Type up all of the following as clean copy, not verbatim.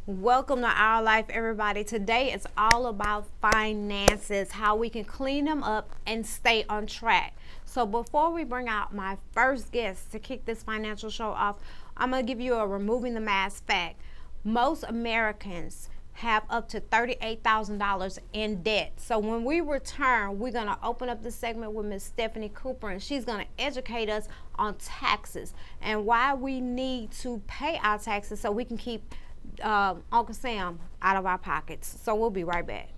Welcome to Our Life, everybody. Today it's all about finances, how we can clean them up and stay on track. So before we bring out my first guest to kick this financial show off, I'm going to give you a removing the mask fact. Most Americans have up to $38,000 in debt. So when we return, we're going to open up the segment with Miss Stephanie Cooper, and she's going to educate us on taxes and why we need to pay our taxes so we can keep Uncle Sam out of our pockets. So we'll be right back.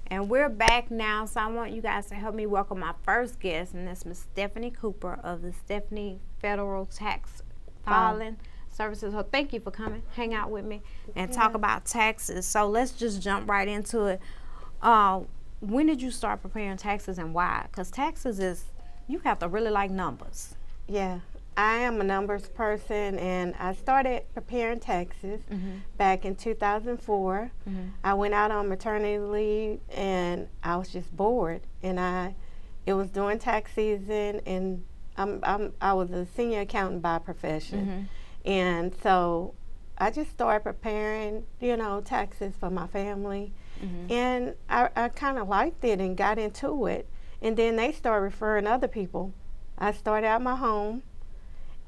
And we're back now, so I want you guys to help me welcome my first guest, and that's Miss Stephanie Cooper of the Stephanie Federal Tax Filing Services. So thank you for coming, hang out with me, and talk about taxes. So let's just jump right into it. When did you start preparing taxes and why? Because taxes is, you have to really like numbers. Yeah, I am a numbers person, and I started preparing taxes back in 2004. I went out on maternity leave, and I was just bored. And it was during tax season, and I was a senior accountant by profession, and so I just started preparing, taxes for my family, and I kind of liked it and got into it. And then they started referring other people. I started out my home.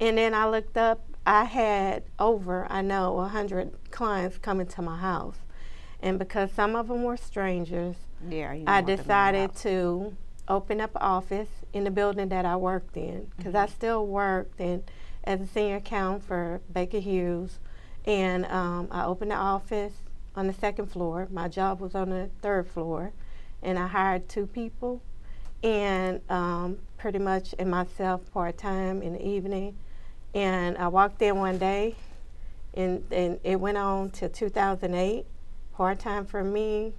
And then I looked up, I had over, 100 clients coming to my house. And because some of them were strangers, I decided to open up an office in the building that I worked in. Because I still worked as a senior accountant for Baker Hughes. And I opened the office on the second floor. My job was on the third floor. And I hired 2 people. And pretty much, and myself part-time in the evening. And I walked in one day, and it went on till 2008, part-time for me,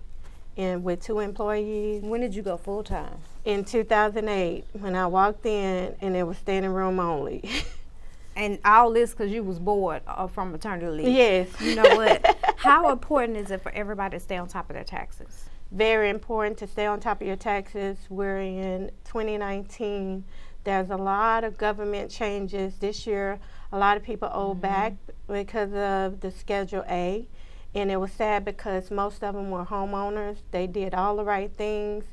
and with 2 employees. When did you go full-time? In 2008, when I walked in, and it was standing room only. And all this because you was bored from maternity leave. Yes. You know what? How important is it for everybody to stay on top of their taxes? Very important to stay on top of your taxes. We're in 2019. There's a lot of government changes this year. A lot of people owe back because of the Schedule A. And it was sad because most of them were homeowners. They did all the right things.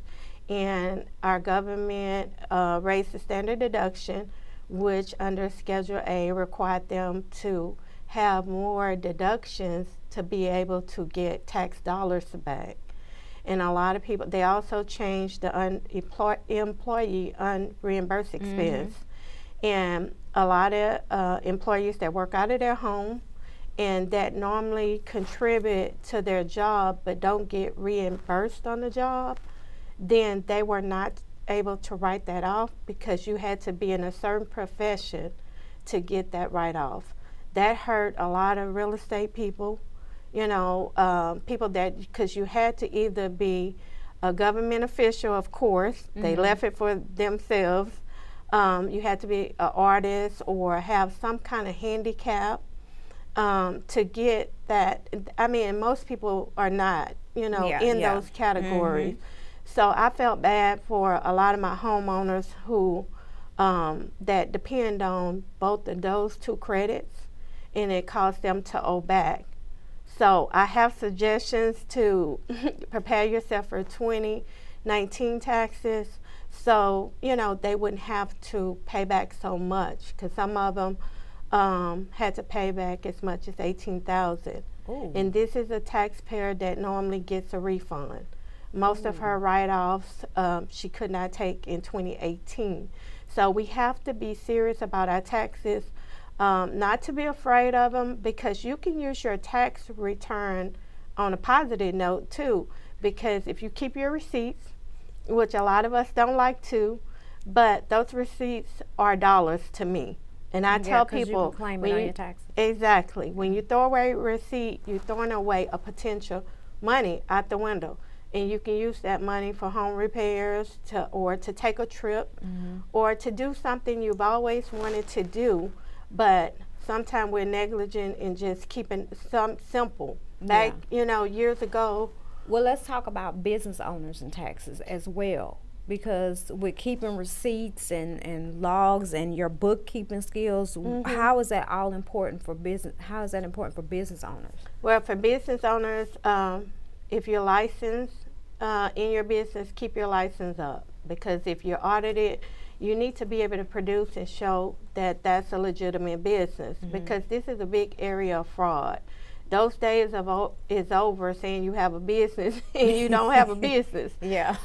And our government raised the standard deduction, which under Schedule A required them to have more deductions to be able to get tax dollars back. And a lot of people, they also changed the employee unreimbursed expense. And a lot of employees that work out of their home and that normally contribute to their job but don't get reimbursed on the job, then they were not able to write that off because you had to be in a certain profession to get that write-off. That hurt a lot of real estate people. People that, because you had to either be a government official, of course, they left it for themselves. You had to be an artist or have some kind of handicap to get that. I mean, most people are not, in those categories. So I felt bad for a lot of my homeowners who that depend on both of those 2 credits, and it caused them to owe back. So I have suggestions to prepare yourself for 2019 taxes so, they wouldn't have to pay back so much because some of them had to pay back as much as $18,000. And this is a taxpayer that normally gets a refund. Most of her write-offs she could not take in 2018. So we have to be serious about our taxes. Not to be afraid of them, because you can use your tax return on a positive note too, because if you keep your receipts, which a lot of us don't like to, but those receipts are dollars to me. And I tell people, you can claim it on your taxes. Exactly. When you throw away a receipt, you're throwing away a potential money out the window. and you can use that money for home repairs or to take a trip or to do something you've always wanted to do, but sometimes we're negligent in just keeping some simple. Back, years ago. Well, let's talk about business owners and taxes as well, because with keeping receipts and logs and your bookkeeping skills, how is that all important for business? How is that important for business owners? Well, for business owners, if you're licensed in your business, keep your license up, because if you're audited, you need to be able to produce and show that that's a legitimate business, because this is a big area of fraud. Those days is over saying you have a business and you don't have a business. Yeah.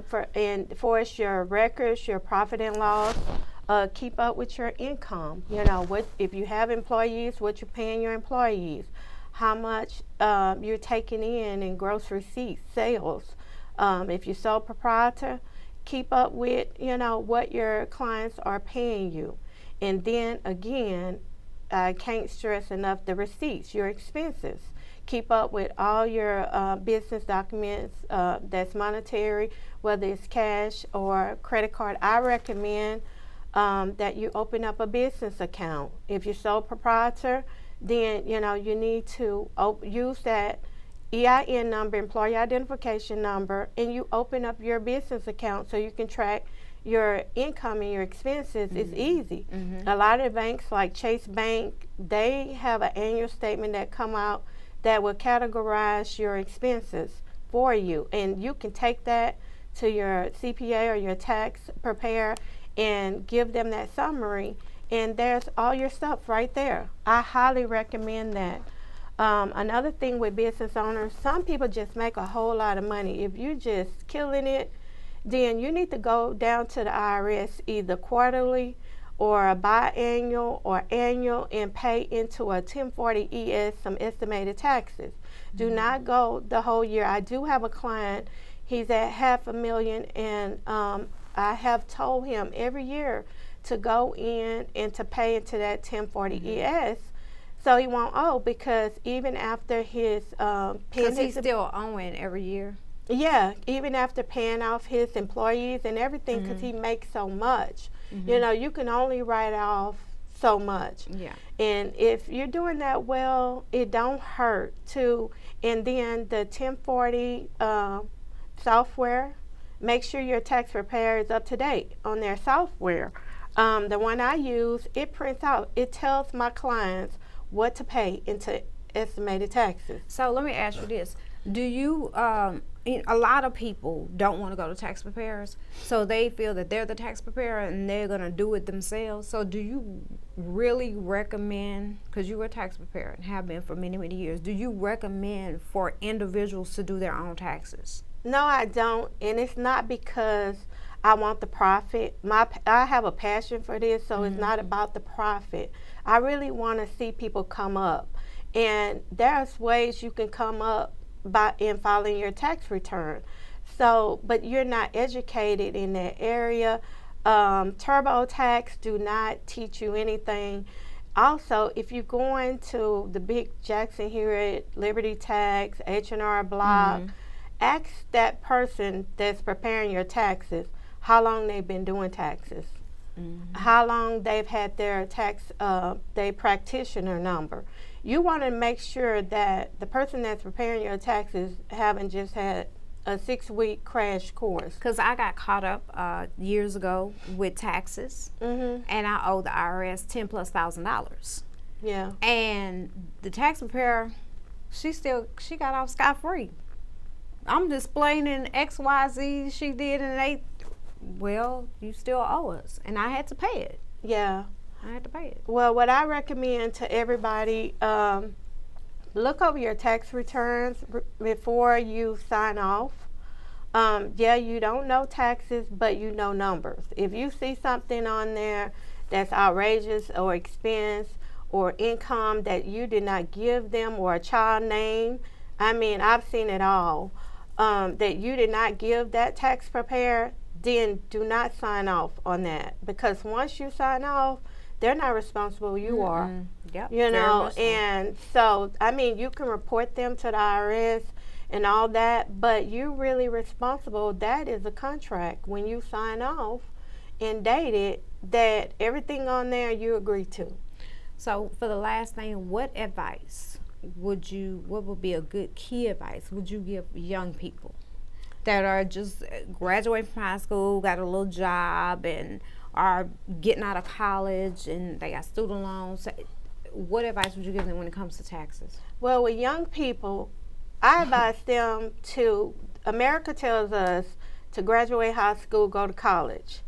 For your records, your profit and loss, keep up with your income. What if you have employees, what you're paying your employees, how much you're taking in gross receipts, sales. If you're sole proprietor, keep up with what your clients are paying you. And then again, I can't stress enough the receipts, your expenses. Keep up with all your business documents that's monetary, whether it's cash or credit card. I recommend that you open up a business account. If you're sole proprietor, then you need to use that EIN number, employee identification number, and you open up your business account so you can track your income and your expenses. It's easy. A lot of banks like Chase Bank, they have an annual statement that come out that will categorize your expenses for you, and you can take that to your CPA or your tax preparer and give them that summary, and there's all your stuff right there. I highly recommend that. Another thing with business owners, some people just make a whole lot of money. If you're just killing it, then you need to go down to the IRS either quarterly or a biannual or annual and pay into a 1040 ES some estimated taxes. Do not go the whole year. I do have a client, he's at $500,000, and I have told him every year to go in and to pay into that 1040 ES so he won't owe, because even after his because he's still owing every year. Yeah, even after paying off his employees and everything, because he makes so much. You can only write off so much. Yeah. And if you're doing that well, it don't hurt to. And then the 1040 software, make sure your tax preparer is up to date on their software. The one I use, it prints out. It tells my clients what to pay into estimated taxes. So let me ask you this. Do you, a lot of people don't want to go to tax preparers, so they feel that they're the tax preparer and they're going to do it themselves. So do you really recommend, because you were a tax preparer and have been for many, many years, do you recommend for individuals to do their own taxes? No, I don't. And it's not because I want the profit. I have a passion for this, so it's not about the profit. I really want to see people come up. And there's ways you can come up in filing your tax return. So, but you're not educated in that area. TurboTax do not teach you anything. Also, if you're going to the big Jackson here at Liberty Tax, H&R Block, ask that person that's preparing your taxes how long they've been doing taxes, how long they've had their their practitioner number. You want to make sure that the person that's preparing your taxes haven't just had a 6-week crash course. Because I got caught up years ago with taxes, and I owed the IRS $10,000+. Yeah. And the tax preparer, she got off scot-free. I'm displaying XYZ she did, and well, you still owe us, and I had to pay it. Yeah. I had to pay it. Well, what I recommend to everybody, look over your tax returns before you sign off. Yeah, you don't know taxes, but you know numbers. If you see something on there that's outrageous or expense or income that you did not give them, or a child name, I mean, I've seen it all, that you did not give that tax preparer, then do not sign off on that. Because once you sign off, they're not responsible, you are. Yep. And so, I mean, you can report them to the IRS, and all that, but you're really responsible. That is a contract when you sign off and date it, that everything on there you agree to. So for the last thing, what would be a good key advice would you give young people that are just graduating from high school, got a little job, and are getting out of college and they got student loans? What advice would you give them when it comes to taxes? Well, with young people, I advise them to, America tells us to graduate high school, go to college.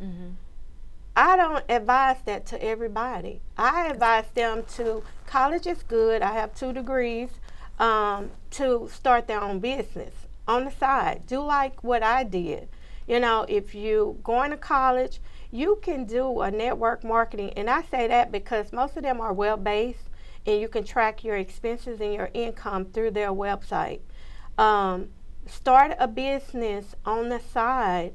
I don't advise that to everybody. I advise them to, college is good, I have 2 degrees, to start their own business on the side. Do like what I did. You know, if you going to college, you can do a network marketing, and I say that because most of them are web-based, and you can track your expenses and your income through their website. Start a business on the side,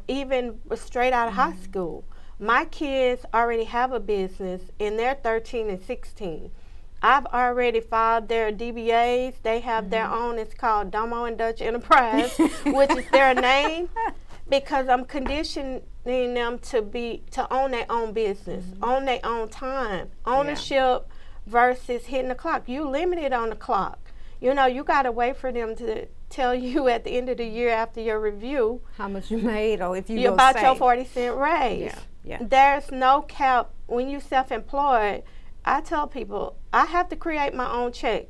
even straight out of high school. My kids already have a business, and they're 13 and 16. I've already filed their DBAs. They have their own. It's called Domo and Dutch Enterprise, which is their name, because I'm conditioning them to own their own business, own their own time, ownership versus hitting the clock. You limited on the clock. You know, you got to wait for them to tell you at the end of the year after your review How much you made, or if you about your 40-cent raise. Yeah. There's no cap when you self-employed. I tell people I have to create my own check.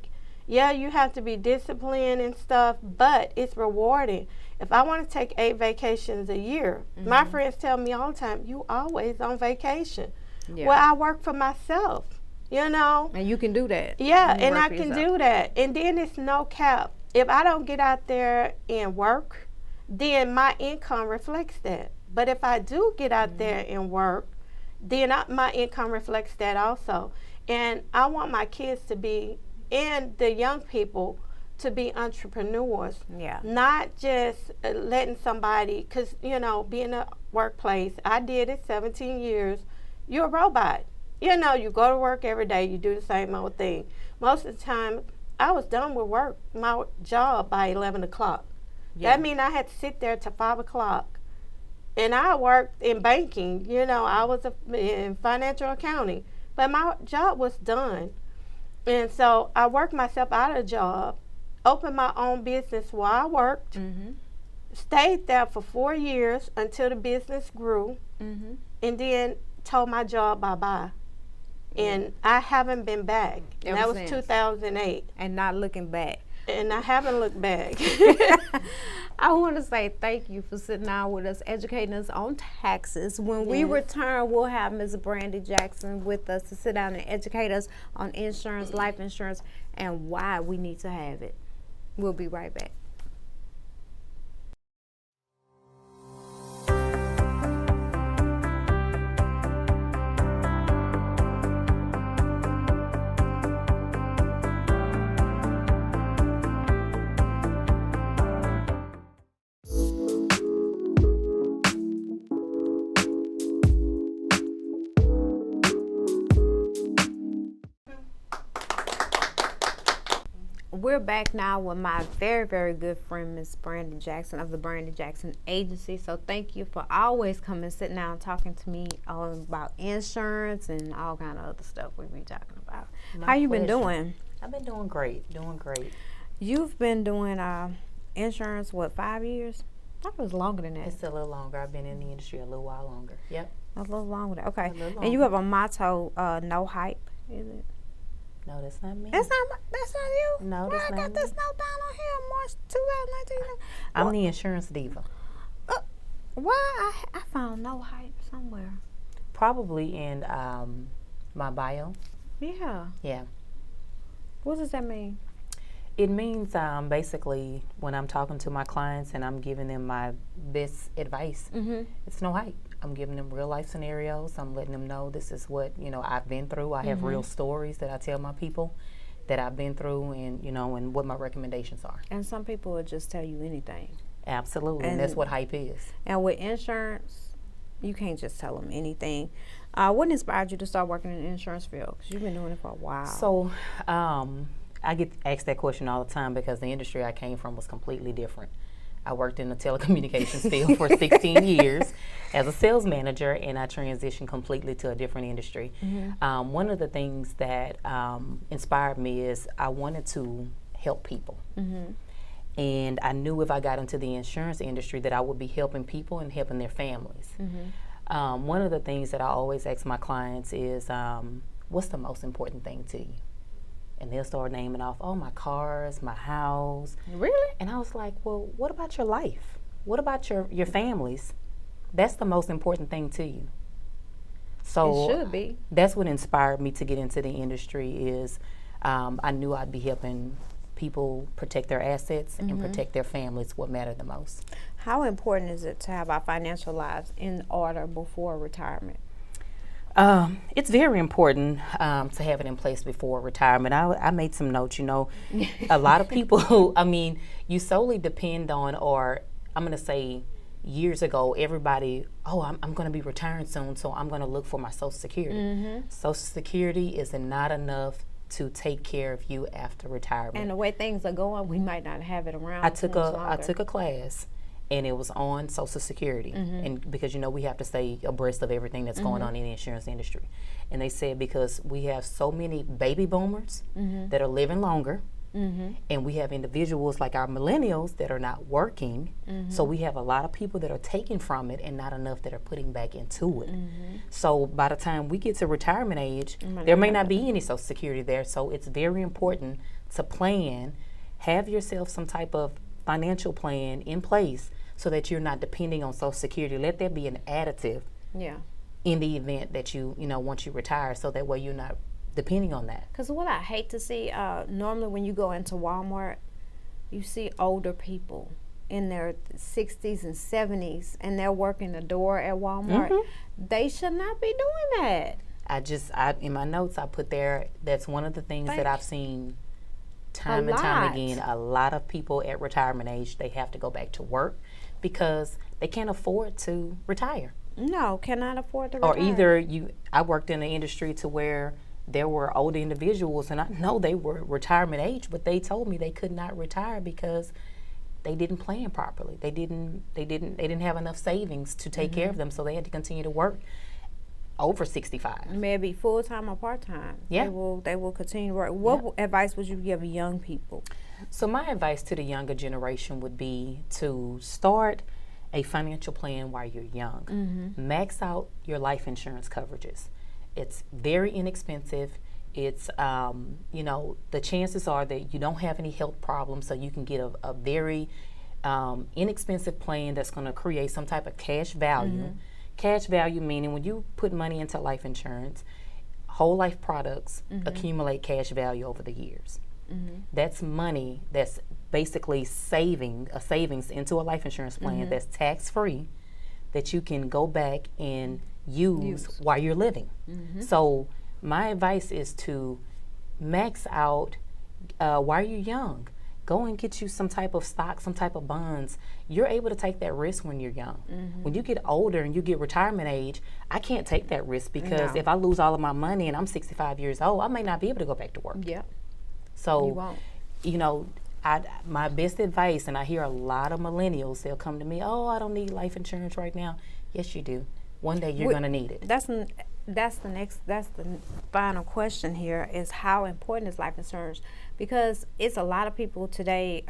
Yeah, you have to be disciplined and stuff, but it's rewarding. If I want to take 8 vacations a year, my friends tell me all the time, you always on vacation. Well, I work for myself, you know. And you can do that. Yeah, and I can do that. And then it's no cap. If I don't get out there and work, then my income reflects that. But if I do get out there and work, then my income reflects that also. And I want my kids to be, and the young people, to be entrepreneurs. Not just letting somebody, because, you know, being in a workplace, I did it 17 years, you're a robot. You know, you go to work every day, you do the same old thing. Most of the time, I was done with work, my job, by 11 o'clock. That means I had to sit there till 5 o'clock. And I worked in banking, you know, I was in financial accounting, but my job was done. And so I worked myself out of a job, opened my own business while I worked, stayed there for 4 years until the business grew, and then told my job bye-bye. And I haven't been back. And that was 2008. And not looking back. And I haven't looked back. I want to say thank you for sitting down with us, educating us on taxes. When we return, we'll have Ms. Brandy Jackson with us to sit down and educate us on insurance, life insurance, and why we need to have it. We'll be right back. We're back now with my very, very good friend, Miss Brandy Jackson of the Brandy Jackson Agency. So thank you for always coming, sitting down, and talking to me all about insurance and all kind of other stuff we be talking about. How you been doing? I've been doing great, You've been doing insurance, what, 5 years? I thought it was longer than that. It's a little longer. I've been in the industry a little while longer. Yep. A little longer. Okay. A little longer. And you have a motto, no hype, is it? No, that's not me. That's not you? No, that's I not got me. this note down on here, March 2019. I'm the insurance diva. Why? I found no hype somewhere. Probably in my bio. Yeah. Yeah. What does that mean? It means basically when I'm talking to my clients and I'm giving them my best advice, it's no hype. I'm giving them real life scenarios. I'm letting them know this is what, you know, I've been through. I have real stories that I tell my people that I've been through, and, you know, and what my recommendations are. And some people will just tell you anything. Absolutely. And that's what hype is. And with insurance, you can't just tell them anything. What inspired you to start working in the insurance field? Because you've been doing it for a while. So I get asked that question all the time because the industry I came from was completely different. I worked in the telecommunications field for 16 years as a sales manager, and I transitioned completely to a different industry. One of the things that inspired me is I wanted to help people. And I knew if I got into the insurance industry that I would be helping people and helping their families. One of the things that I always ask my clients is, what's the most important thing to you? And they'll start naming off, oh, my cars, my house. Really? And I was like, well, what about your life? What about your families? That's the most important thing to you. So It should be. that's what inspired me to get into the industry is I knew I'd be helping people protect their assets and protect their families, what mattered the most. How important is it to have our financial lives in order before retirement? It's very important to have it in place before retirement. I made some notes, a lot of people, you solely depend on, or I'm going to say years ago, everybody, I'm going to be retiring soon, so I'm going to look for my Social Security. Social Security is not enough to take care of you after retirement. And the way things are going, we might not have it around. I took a class, and it was on Social Security, and because we have to stay abreast of everything that's going on in the insurance industry. And they said because we have so many baby boomers that are living longer, and we have individuals like our millennials that are not working, so we have a lot of people that are taking from it and not enough that are putting back into it. So by the time we get to retirement age, there may not be any Social Security there, so it's very important to plan, have yourself some type of financial plan in place so that you're not depending on Social Security. Let that be an additive in the event that once you retire, so that way you're not depending on that. Because what I hate to see, normally when you go into Walmart, you see older people in their 60s and 70s, and they're working the door at Walmart. They should not be doing that. In my notes, I put there, that's one of the things that I've seen time and time again. A lot of people at retirement age, they have to go back to work because they can't afford to retire. No, cannot afford to retire. Or either I worked in an industry to where there were older individuals, and I know they were retirement age, but they told me they could not retire because they didn't plan properly. They didn't have enough savings to take care of them, so they had to continue to work over 65. Maybe full-time or part-time. Yeah. They will continue to work. What advice would you give young people? So my advice to the younger generation would be to start a financial plan while you're young. Max out your life insurance coverages. It's very inexpensive. It's, the chances are that you don't have any health problems, so you can get a very inexpensive plan that's going to create some type of cash value. Cash value meaning when you put money into life insurance, whole life products accumulate cash value over the years. That's money that's basically savings into a life insurance plan that's tax-free, that you can go back and use while you're living. So my advice is to max out while you're young. Go and get you some type of stock, some type of bonds. You're able to take that risk when you're young. When you get older and you get retirement age, I can't take that risk because if I lose all of my money and I'm 65 years old, I may not be able to go back to work. So, my best advice, and I hear a lot of millennials, they'll come to me, I don't need life insurance right now. Yes, you do. One day you're going to need it. That's the final question here is how important is life insurance? Because it's a lot of people today,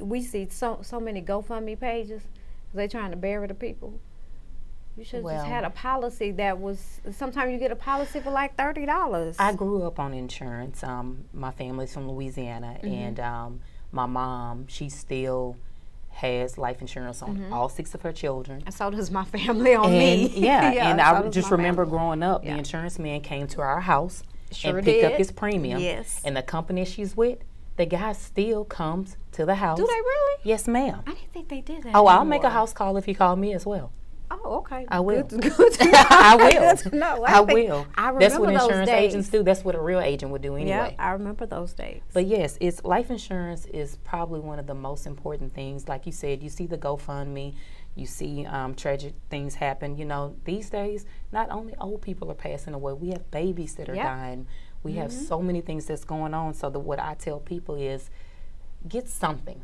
we see so many GoFundMe pages, they're trying to bury the people. You should have just had a policy that was, sometimes you get a policy for like $30. I grew up on insurance. My family's from Louisiana, and my mom, she still has life insurance on all 6 of her children. And so does my family on me. And I just remember growing up, the insurance man came to our house and picked up his premium. And the company she's with, the guy still comes to the house. Do they really? Yes, ma'am. I didn't think they did that. I'll make a house call if you call me as well. Oh, okay. I will. Good to know. I will. Good to know. I will. I remember That's what those insurance days. agents do. That's what a real agent would do anyway. Yeah, I remember those days. But yes, life insurance is probably one of the most important things. Like you said, you see the GoFundMe, you see tragic things happen. These days, not only old people are passing away, we have babies that are dying. We have so many things that's going on. So what I tell people is get something.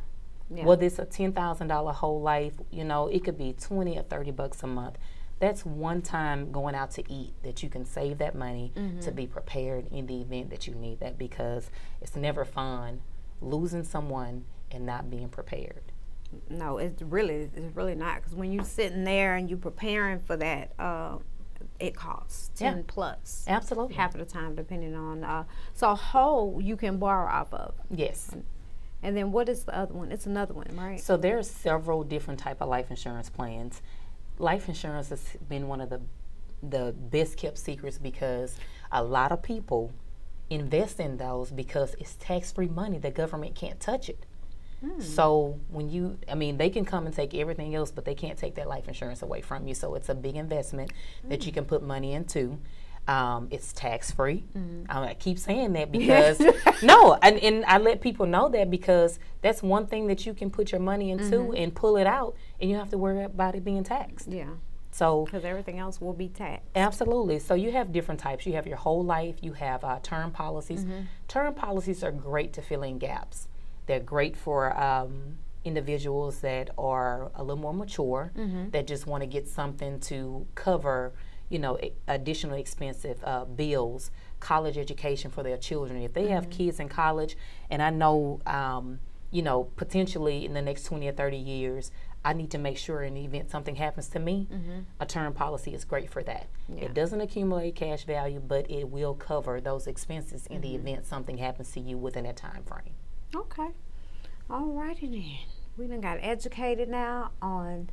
Yeah. Whether it's a $10,000 whole life, it could be 20 or 30 bucks a month. That's one time going out to eat that you can save that money to be prepared in the event that you need that, because it's never fun losing someone and not being prepared. No, it's really not, because when you're sitting there and you're preparing for that, it costs 10 plus. Absolutely. Half of the time, depending on. So whole you can borrow off of. Yes. And then what is the other one? It's another one, right? So there are several different type of life insurance plans. Life insurance has been one of the best kept secrets, because a lot of people invest in those because it's tax-free money. The government can't touch it. So they can come and take everything else, but they can't take that life insurance away from you. So it's a big investment that you can put money into. It's tax-free. I keep saying that because and I let people know that, because that's one thing that you can put your money into and pull it out, and you don't have to worry about it being taxed. Yeah. So because everything else will be taxed. Absolutely. So you have different types. You have your whole life. You have term policies. Term policies are great to fill in gaps. They're great for individuals that are a little more mature, that just want to get something to cover, additional expensive bills, college education for their children. If they have kids in college, and I know, potentially in the next 20 or 30 years, I need to make sure in the event something happens to me, a term policy is great for that. Yeah. It doesn't accumulate cash value, but it will cover those expenses in the event something happens to you within that time frame. Okay. All righty then. We done got educated now on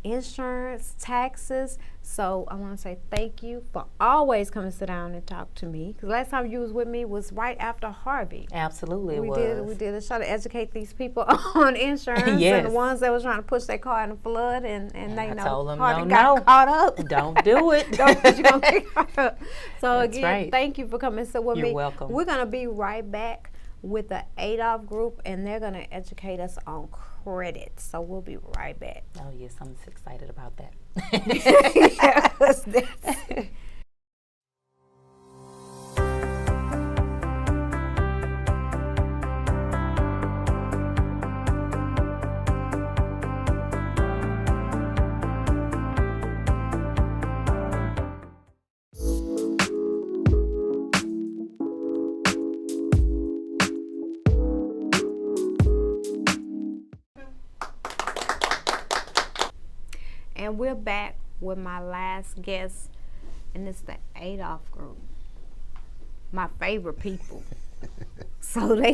insurance, taxes. So I want to say thank you for always coming sit down and talk to me. Because last time you was with me was right after Harvey. Absolutely, we did a show to educate these people on insurance. Yes. And the ones that was trying to push their car in the flood, and they told them, Harvey no, got caught up. Don't do it. You're gonna get caught up. So That's again, right. Thank you for coming sit with me. You're welcome. We're gonna be right back with the Adolph group, and they're going to educate us on credit. So we'll be right back. Oh, yes, I'm so excited about that. Yes. And we're back with my last guest, and it's the Adolph group. My favorite people. So I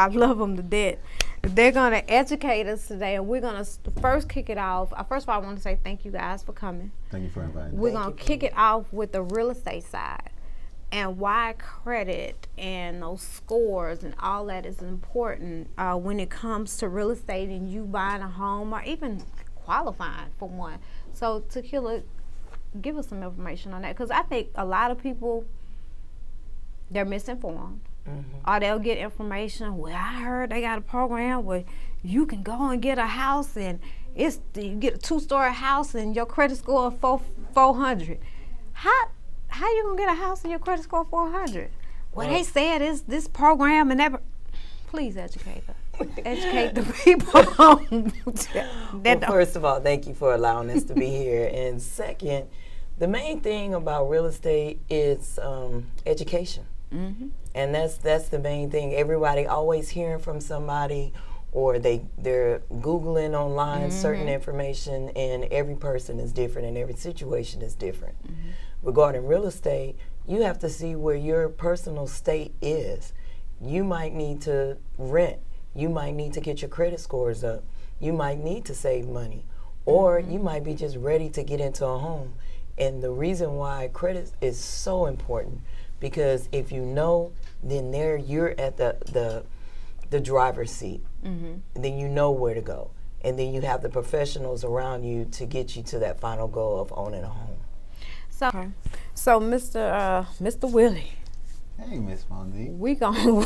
love them to death. They're gonna educate us today, and we're gonna first kick it off. First of all, I want to say thank you guys for coming. Thank you for inviting me. We're gonna kick it off with the real estate side, and why credit and those scores and all that is important when it comes to real estate and you buying a home or even qualifying for one. So Tequila, give us some information on that, because I think a lot of people, they're misinformed, or they'll get information, well, I heard they got a program where you can go and get a house, and you get a 2-story house and your credit score of 400. How you gonna get a house and your credit score 400? Well, they said it's this program and that. Please educate us. Educate the people. Well, first of all, thank you for allowing us to be here. And second, the main thing about real estate is education. And that's the main thing. Everybody always hearing from somebody, or they're Googling online certain information, and every person is different and every situation is different. Regarding real estate, you have to see where your personal state is. You might need to rent. You might need to get your credit scores up. You might need to save money. Or you might be just ready to get into a home. And the reason why credit is so important, because if you know, then you're at the driver's seat. Then you know where to go. And then you have the professionals around you to get you to that final goal of owning a home. So Mr. Willie, Hey, Miss Monique. we gonna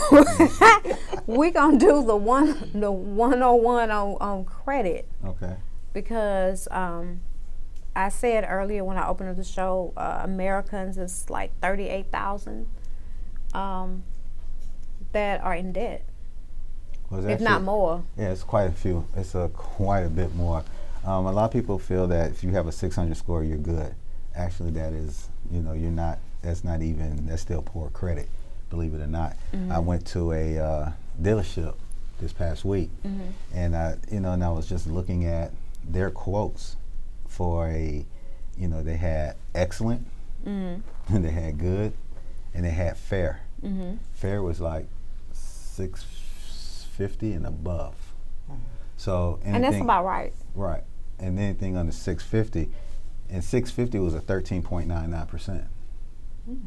do the 101 on credit, Okay. because I said earlier when I opened up the show, Americans is like 38,000 that are in debt, Well, it's if not actually- more? Yeah, it's quite a few. It's quite a bit more. A lot of people feel that if you have a 600 score, you're good. Actually, that is, you're not. That's not even. That's still poor credit, believe it or not. I went to a dealership this past week, and and I was just looking at their quotes for they had excellent, and they had good, and they had fair. Fair was like 650 and above. So And that's about right. right, and anything under 650, and 650 was a 13.99%.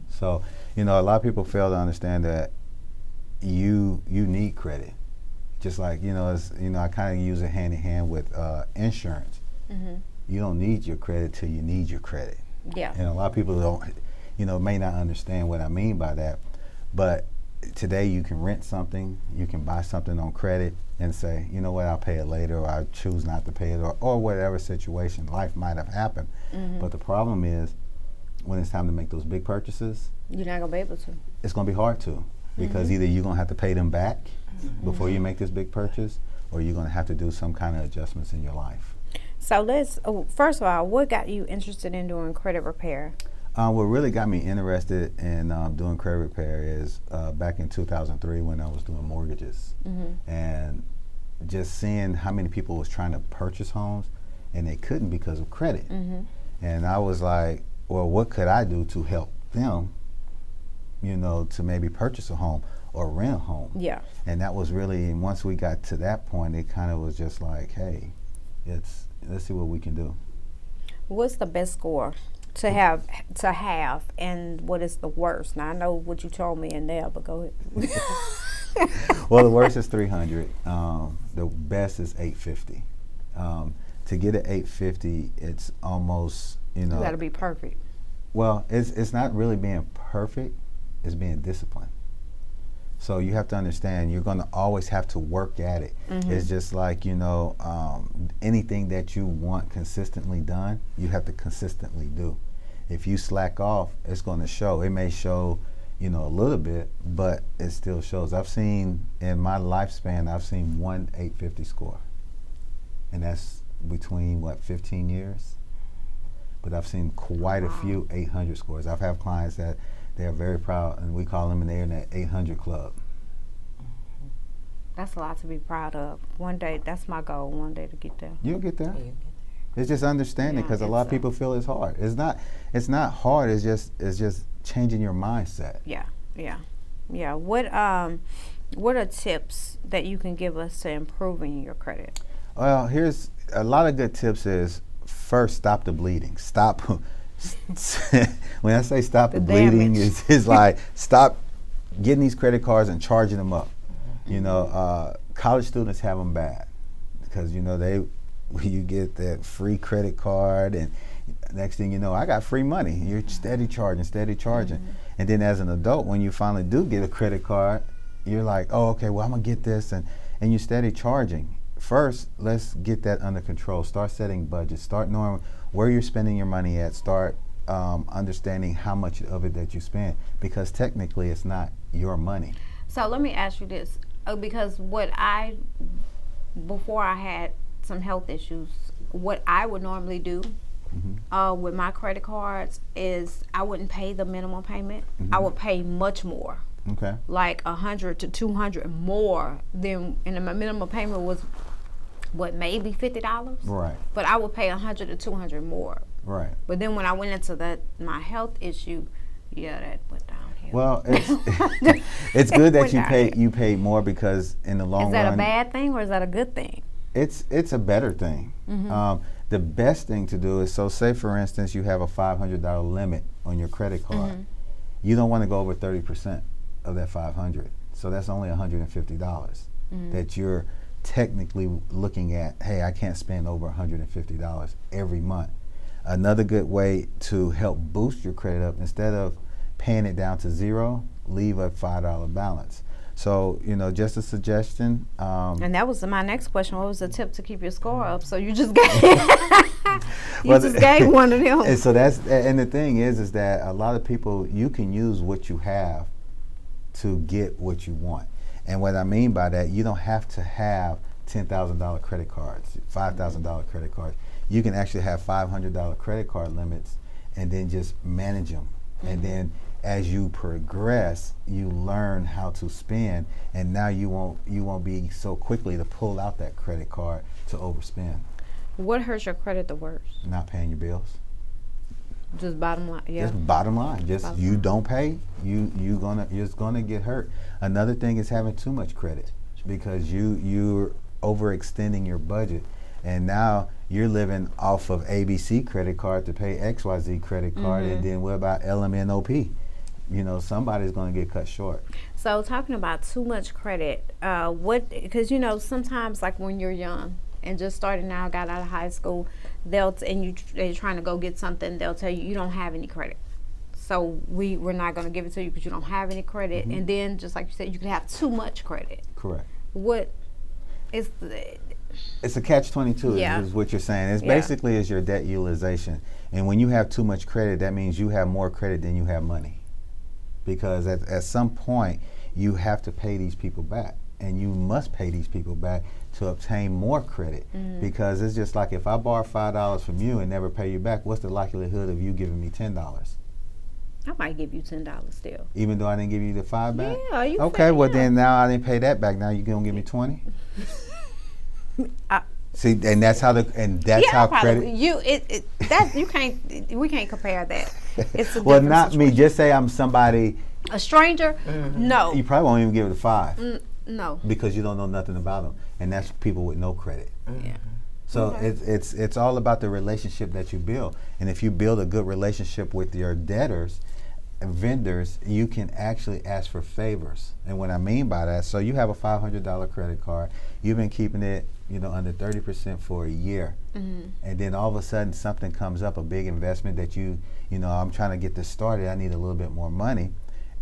So a lot of people fail to understand that you need credit. Just like I kind of use it hand in hand with insurance. You don't need your credit till you need your credit. Yeah. And a lot of people don't, may not understand what I mean by that. But today you can rent something, you can buy something on credit and say, you know what, I'll pay it later, or I choose not to pay it, or whatever situation, life might have happened. But the problem is, when it's time to make those big purchases, You're not going to be able to. it's going to be hard to, because either you're going to have to pay them back before you make this big purchase, or you're going to have to do some kind of adjustments in your life. So first of all, what got you interested in doing credit repair? What really got me interested in doing credit repair is back in 2003 when I was doing mortgages, and just seeing how many people was trying to purchase homes and they couldn't because of credit. And I was like, well, what could I do to help them, to maybe purchase a home or rent a home? Yeah. And that was really, and once we got to that point, it kind of was just like, hey, let's see what we can do. What's the best score to have, and what is the worst? Now I know what you told me in there, but go ahead. Well, the worst is 300. The best is 850. To get an 850, it's almost, You got to be perfect. Well, it's not really being perfect, it's being disciplined. So you have to understand, you're going to always have to work at it. It's just like, anything that you want consistently done, you have to consistently do. If you slack off, it's going to show. It may show, a little bit, but it still shows. I've seen, in my lifespan, I've seen one 850 score. And that's between, 15 years? But I've seen quite a few 800 scores. I've had clients that they are very proud, and we call them, and they're in that 800 club. That's a lot to be proud of. One day, that's my goal. One day to get there. You'll get there. It's just understanding, because a lot of people feel it's hard. It's not hard. It's just changing your mindset. Yeah. What are tips that you can give us to improving your credit? Well, here's a lot of good tips. Is first, stop the bleeding. Stop. When I say stop the bleeding, it's like stop getting these credit cards and charging them up. College students have them bad because you get that free credit card, and next thing you know, I got free money. You're steady charging, and then as an adult, when you finally do get a credit card, you're like, oh, okay, well, I'm gonna get this, and you're steady charging. First, let's get that under control. Start setting budgets. Start knowing where you're spending your money at. Start understanding how much of it that you spend, because technically it's not your money. So let me ask you this, because before I had some health issues, what I would normally do with my credit cards is I wouldn't pay the minimum payment. I would pay much more. Okay. Like $100 to $200 more than, and my minimum payment was maybe $50. Right. But I would pay $100 to $200 more. Right. But then when I went into my health issue, that went downhill. Well, it's good that you pay more, because in the long run, is that a bad thing or is that a good thing? It's a better thing. The best thing to do is, so say for instance you have a $500 limit on your credit card. You don't want to go over 30% of that 500. So that's only $150 that you're technically looking at. Hey, I can't spend over $150 every month. Another good way to help boost your credit up, instead of paying it down to zero, leave a $5 balance. So, just a suggestion. And that was my next question. What was the tip to keep your score up? So you just gave gave one of them. And so and the thing is that a lot of people, you can use what you have to get what you want. And what I mean by that, you don't have to have $10,000 credit cards, $5,000 credit cards. You can actually have $500 credit card limits and then just manage them. And then as you progress, you learn how to spend, and now you won't be so quickly to pull out that credit card to overspend. What hurts your credit the worst? Not paying your bills. Just bottom line. Yeah. Just bottom line. Just Bottom you line. don't pay, you're gonna get hurt. Another thing is having too much credit, because you're overextending your budget, and now you're living off of ABC credit card to pay XYZ credit card, and then what about LMNOP? You know, somebody's going to get cut short. So talking about too much credit, because you know, sometimes like when you're young and just starting out, got out of high school, they're trying to go get something, they'll tell you don't have any credit. So we're not going to give it to you because you don't have any credit. And then just like you said, you can have too much credit. Correct. What is It's a catch-22 Yeah. is what you're saying. It's Yeah. basically is your debt utilization. And when you have too much credit, that means you have more credit than you have money. Because at some point, you have to pay these people back. And you must pay these people back to obtain more credit. Because it's just like if I borrow $5 from you and never pay you back, what's the likelihood of you giving me $10? I might give you $10 still. Even though I didn't give you the 5 back? Yeah, you Okay, can, well yeah. then now I didn't pay that back. Now you gonna give me 20? I- See, and that's how how credit. We can't compare that. It's a Well, different not me. situation. Just say I'm somebody. A stranger? No, You probably won't even give it a 5 no. because you don't know nothing about them, and that's people with no credit. Yeah. So Okay. it's all about the relationship that you build, and if you build a good relationship with your debtors, vendors, you can actually ask for favors. And what I mean by that, so you have a $500 credit card, you've been keeping it, under 30% for a year, and then all of a sudden something comes up, a big investment that I'm trying to get this started. I need a little bit more money,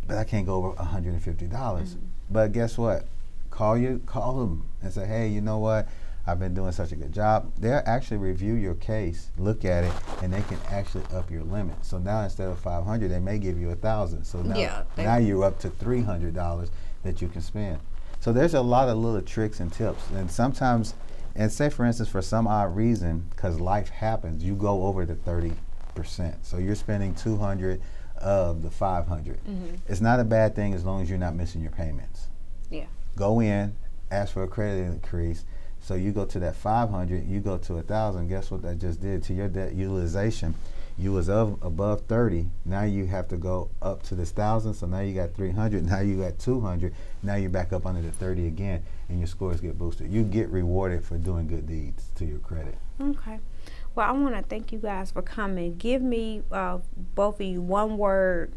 but I can't go over $150. But guess what? Call them and say, hey, you know what? I've been doing such a good job. They'll actually review your case, look at it, and they can actually up your limit. So now instead of $500, they may give you $1,000. So now you're up to $300 that you can spend. So there's a lot of little tricks and tips. And sometimes, and say for instance, for some odd reason, because life happens, you go over the 30%. So you're spending $200 of the $500. It's not a bad thing as long as you're not missing your payments. Yeah. Go in, ask for a credit increase. So you go to that 500, you go to 1,000. Guess what that just did to your debt utilization? You was above 30. Now you have to go up to this 1,000. So now you got 300. Now you got 200. Now you're back up under the 30 again, and your scores get boosted. You get rewarded for doing good deeds to your credit. Okay. Well, I want to thank you guys for coming. Give me both of you one word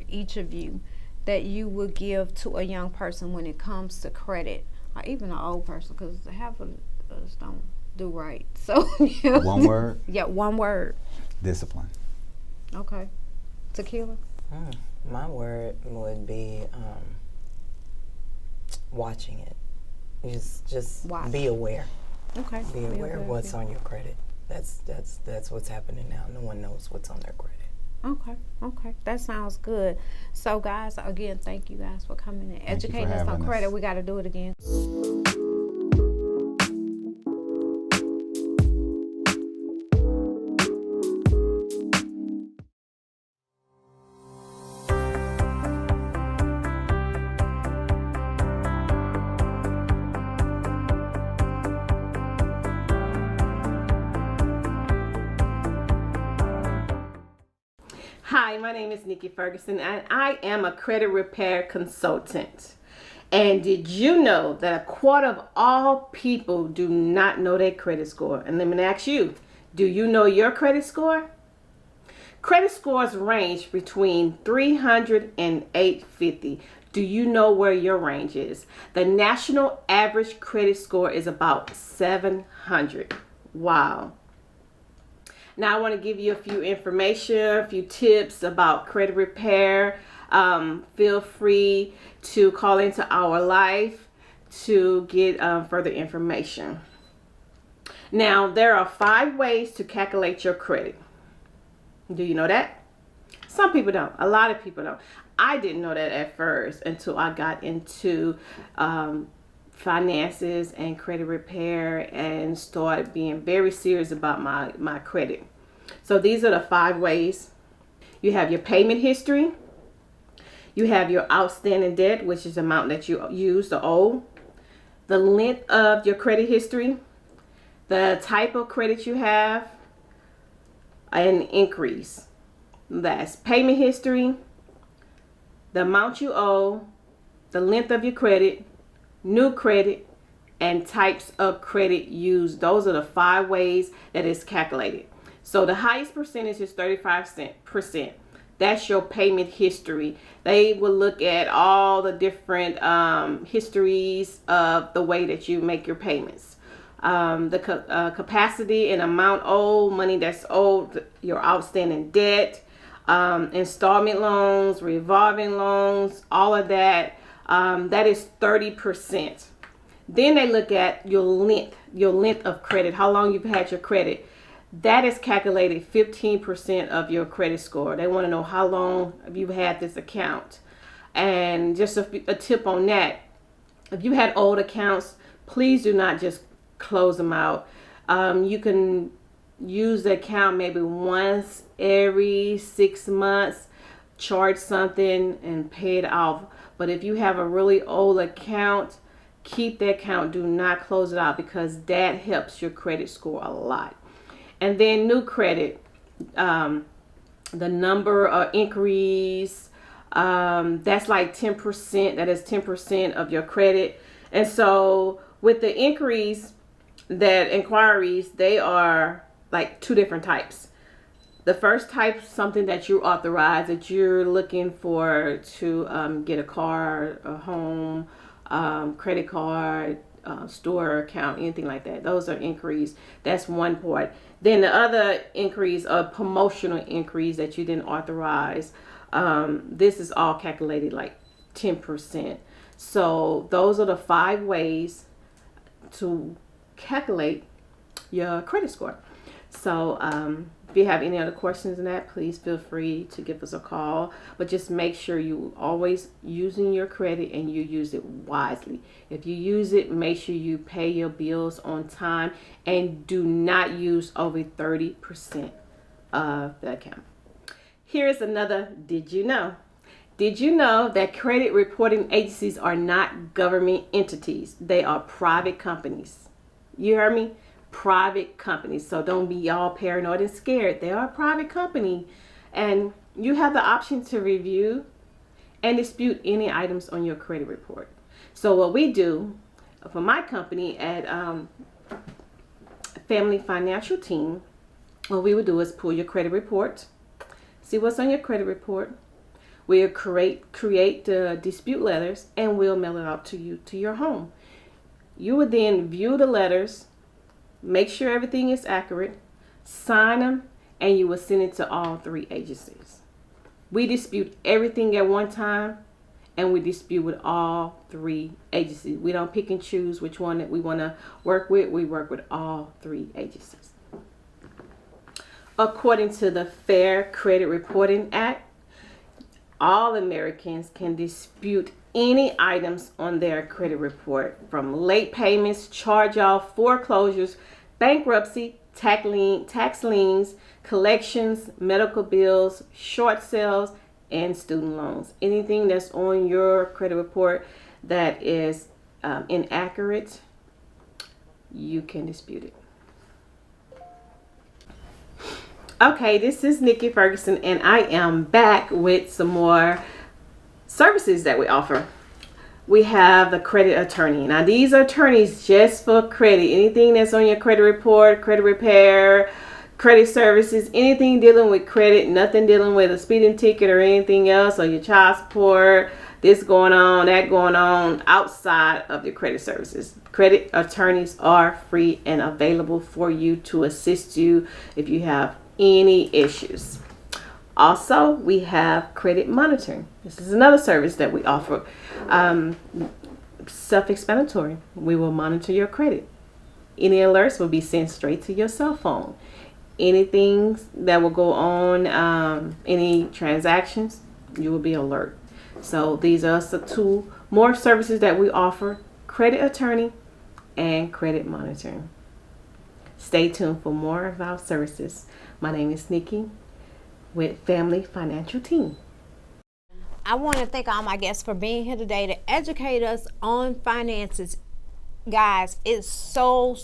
each of you that you would give to a young person when it comes to credit, or even an old person, because half of us don't do right. So One word? Yeah, one word. Discipline. Okay. Tequila? My word would be watching it. Just Watch. be aware. Okay. Be aware of what's on your credit. That's what's happening now. No one knows what's on their credit. Okay. That sounds good. So, guys, again, thank you guys for coming and you for educating us on having credit. us. We got to do it again. Hi, my name is Nikki Ferguson, and I am a credit repair consultant. And did you know that a quarter of all people do not know their credit score? And let me ask you, do you know your credit score? Credit scores range between 300 and 850. Do you know where your range is? The national average credit score is about 700. Wow. Now I want to give you a few information, a few tips about credit repair. Feel free to call into our life to get further information. Now, there are 5 ways to calculate your credit. Do you know that? Some people don't. A lot of people don't. I didn't know that at first until I got into finances and credit repair and started being very serious about my credit. So these are the 5 ways. You have your payment history. You have your outstanding debt, which is the amount that you use to owe. The length of your credit history. The type of credit you have. And increase. That's payment history. The amount you owe. The length of your credit. New credit. And types of credit used. Those are the 5 ways that it's calculated. So the highest percentage is 35%. That's your payment history. They will look at all the different histories of the way that you make your payments. The capacity and amount owed, money that's owed, your outstanding debt, installment loans, revolving loans, all of that. That is 30%. Then they look at your length of credit, how long you've had your credit. That is calculated 15% of your credit score. They want to know how long you've had this account. And just a tip on that, if you had old accounts, please do not just close them out. You can use the account maybe once every 6 months, charge something and pay it off. But if you have a really old account, keep the account. Do not close it out because that helps your credit score a lot. And then new credit, the number of inquiries, that's like 10%. That is 10% of your credit. And so with the inquiries, they are like 2 different types. The first type is something that you authorize, that you're looking for to get a car, a home, credit card, store account, anything like that. Those are inquiries. That's one part. Then the other inquiries are promotional inquiries that you didn't authorize. This is all calculated like 10%. So those are the 5 ways to calculate your credit score. So if you have any other questions on that, please feel free to give us a call. But just make sure you always using your credit and you use it wisely. If you use it, make sure you pay your bills on time and do not use over 30% of the account. Here's another did you know? Did you know that credit reporting agencies are not government entities? They are private companies. You heard me? Private companies. So don't be all paranoid and scared. They are a private company, and you have the option to review and dispute any items on your credit report. So what we do for my company at Family Financial Team, what we would do is pull your credit report, see what's on your credit report. We'll create the dispute letters and we'll mail it out to you to your home. You would then view the letters, make sure everything is accurate, sign them, and you will send it to all 3 agencies. We dispute everything at one time, and we dispute with all 3 agencies. We don't pick and choose which one that we want to work with. We work with all 3 agencies. According to the Fair Credit Reporting Act, all Americans can dispute any items on their credit report, from late payments, charge-off, foreclosures, bankruptcy, tax liens, collections, medical bills, short sales, and student loans. Anything that's on your credit report that is inaccurate, you can dispute it. Okay, this is Nikki Ferguson, and I am back with some more services that we offer. We have the credit attorney. Now, these are attorneys just for credit. Anything that's on your credit report, credit repair, credit services, anything dealing with credit, nothing dealing with a speeding ticket or anything else, or your child support, this going on, that going on outside of your credit services. Credit attorneys are free and available for you to assist you if you have any issues. Also, we have credit monitoring. This is another service that we offer. Self-explanatory. We will monitor your credit. Any alerts will be sent straight to your cell phone. Anything that will go on, any transactions, you will be alert. So these are the two more services that we offer: credit attorney and credit monitoring. Stay tuned for more of our services. My name is Nikki with Family Financial Team. I want to thank all my guests for being here today to educate us on finances. Guys, it's so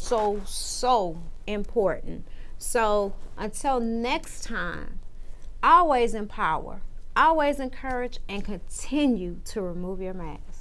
important. So until next time, always empower, always encourage, and continue to remove your mask.